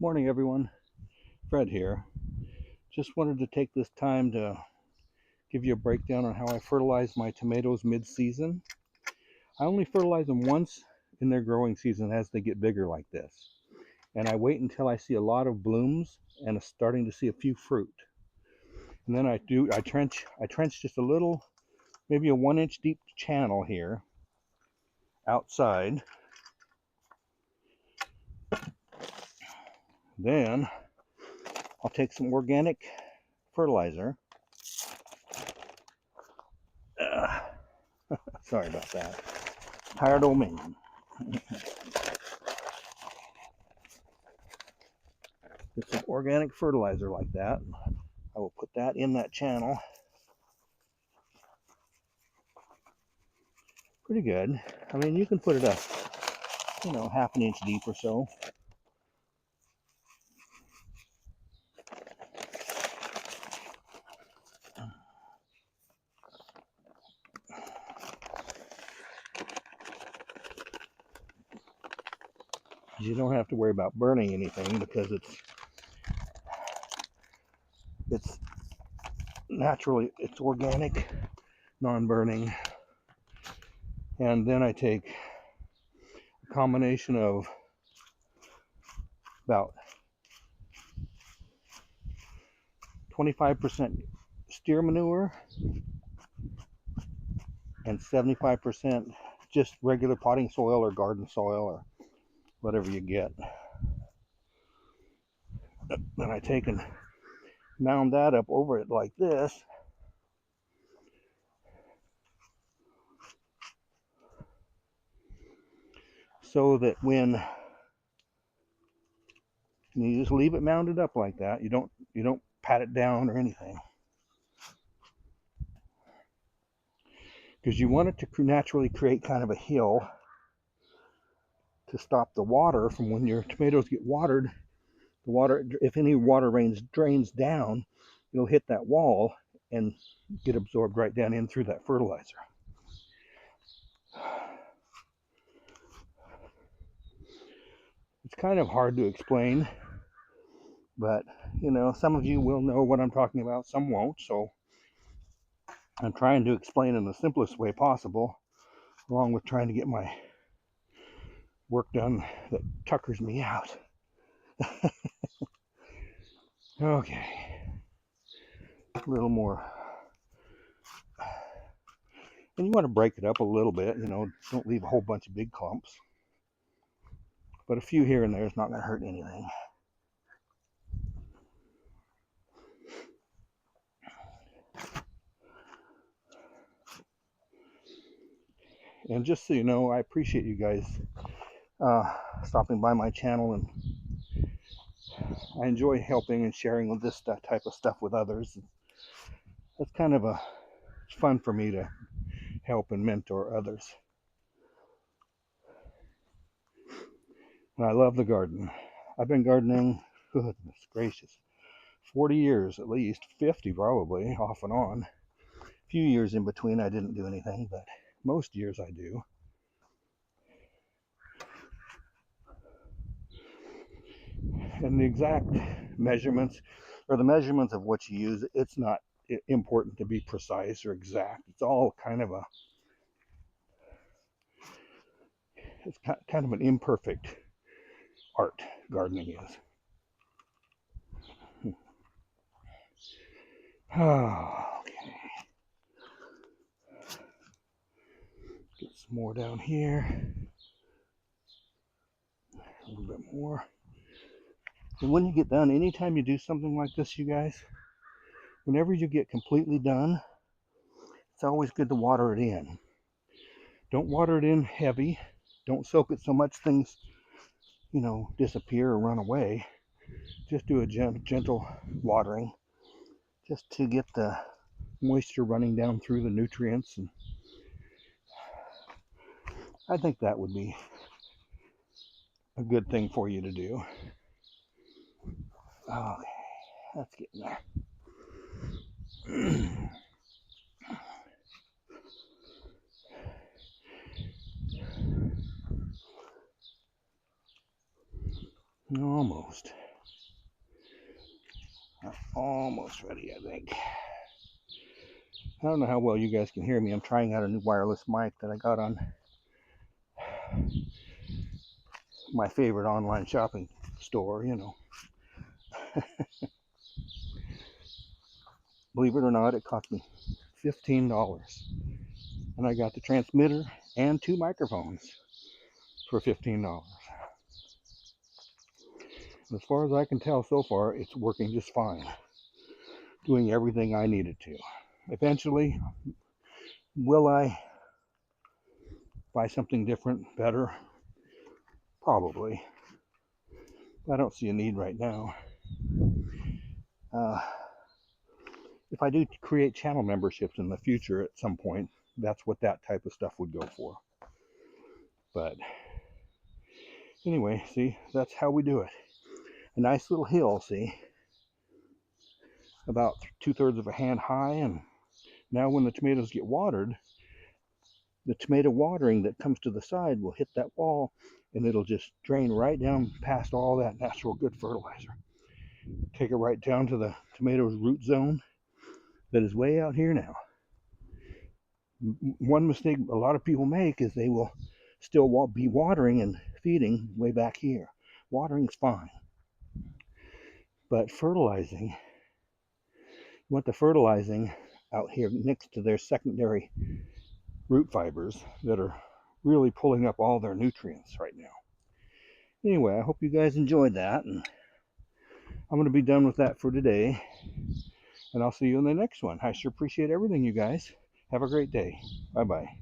Morning, everyone. Fred here. Just wanted to take this time to give you a breakdown on how I fertilize my tomatoes mid-season. I only fertilize them once in their growing season as they get bigger like this. And I wait until I see a lot of blooms and starting to see a few fruit. And then I trench just a little, maybe a 1 inch deep channel here outside. Then I'll take some organic fertilizer. Sorry about that. Tired old man. Get some organic fertilizer like that. I will put that in that channel. Pretty good. I mean, you can put it up, half an inch deep or so. You don't have to worry about burning anything because it's naturally, it's organic, non-burning. And then I take a combination of about 25% steer manure and 75% just regular potting soil or garden soil or whatever you get. Then I take and mound that up over it like this. So that when you just leave it mounded up like that, you don't pat it down or anything, because you want it to naturally create kind of a hill to stop the water from, when your tomatoes get watered, the water, if any water drains down, it'll hit that wall and get absorbed right down in through that fertilizer. It's kind of hard to explain, but some of you will know what I'm talking about, some won't. So I'm trying to explain in the simplest way possible, along with trying to get my work done that tuckers me out. Okay, a little more. And you want to break it up a little bit, don't leave a whole bunch of big clumps. But a few here and there is not going to hurt anything. And just so you know, I appreciate you guys stopping by my channel, and I enjoy helping and sharing this type of stuff with others. It's kind of fun for me to help and mentor others. And I love the garden. I've been gardening, goodness gracious, 40 years at least, 50 probably, off and on. A few years in between I didn't do anything, but most years I do. And the exact measurements, or the measurements of what you use, it's not important to be precise or exact. It's all kind of an imperfect art, gardening is. Okay. Get some more down here. A little bit more. And when you get done, anytime you do something like this, you guys, whenever you get completely done, it's always good to water it in. Don't water it in heavy. Don't soak it so much things, disappear or run away. Just do a gentle watering, just to get the moisture running down through the nutrients. And I think that would be a good thing for you to do. Okay, that's getting there. Almost. Almost ready, I think. I don't know how well you guys can hear me. I'm trying out a new wireless mic that I got on my favorite online shopping store, you know. Believe it or not, it cost me $15. And I got the transmitter and 2 microphones for $15. As far as I can tell so far, it's working just fine. Doing everything I needed to. Eventually, will I buy something different, better? Probably. I don't see a need right now. If I do create channel memberships in the future at some point, that's what that type of stuff would go for. But anyway, see, that's how we do it. A nice little hill, see, about 2/3 of a hand high, and now when the tomatoes get watered, the tomato watering that comes to the side will hit that wall, and it'll just drain right down past all that natural good fertilizer. Take it right down to the tomato's root zone that is way out here now. One mistake a lot of people make is they will still be watering and feeding way back here. Watering's fine, but fertilizing, you want the fertilizing out here next to their secondary root fibers that are really pulling up all their nutrients right now. Anyway, I hope you guys enjoyed that, and I'm going to be done with that for today, and I'll see you in the next one. I sure appreciate everything, you guys. Have a great day. Bye-bye.